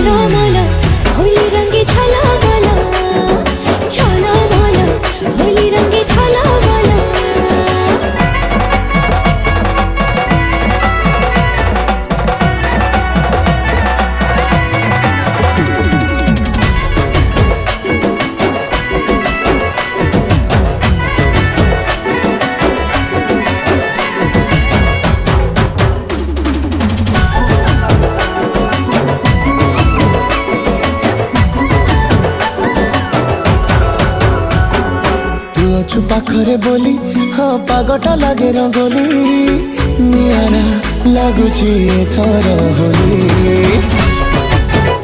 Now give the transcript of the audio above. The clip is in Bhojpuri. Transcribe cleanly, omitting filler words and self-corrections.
झलमल होली रंगे झलमल झलमल होली रंगे झलमल। पाखरे बोली हाँ पागटा लगे रंगोली नियारा लगुची एथर होली।